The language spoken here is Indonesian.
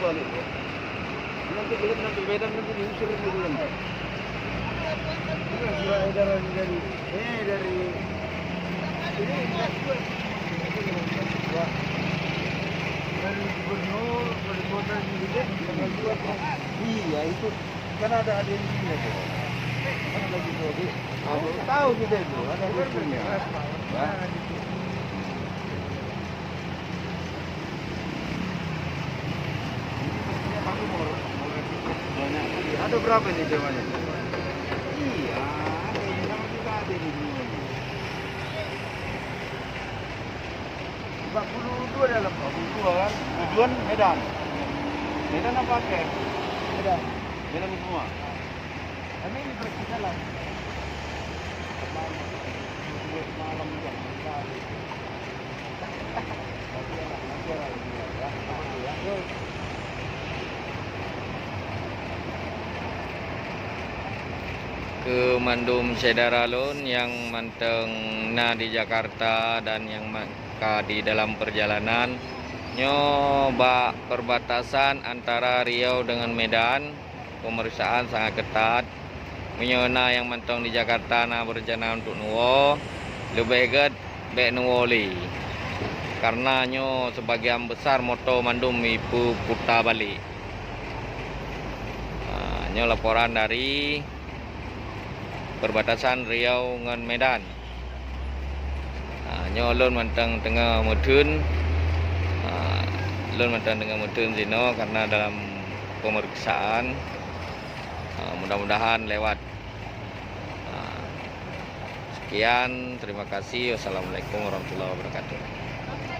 soal itu. Nanti kita nanti Medan nanti diusir dulu nanti. Surat edaran dari ini dari gubernur, wali kota ini tanggal 2. Iya itu kan ada di sini tuh. Kan lagi tuh. Tahu kita itu ada bukunya. Ada berapa ini jamanya? Iya, ini sama juga ada di sini. 42 dalam 42 kan? Tujuan Medan. Medan apa pakai? Medan. Medan semua. Kami ini berkita lah. Malam juga. Ke Mandum Sedaralun yang manteng na di Jakarta dan yang maka di dalam perjalanan nyoba perbatasan antara Riau dengan Medan, pemeriksaan sangat ketat. Menyona yang manteng di Jakarta na berencana untuk nuwo lebih get be nuwoli karena nyo sebagian besar moto Mandum ipu putar balik. Nyo laporan dari perbatasan Riau dengan Medan. Nyolon mantang tengah mudun, lon mantang tengah mudun zino karena dalam pemeriksaan mudah-mudahan lewat. Sekian, terima kasih. Wassalamualaikum warahmatullahi wabarakatuh.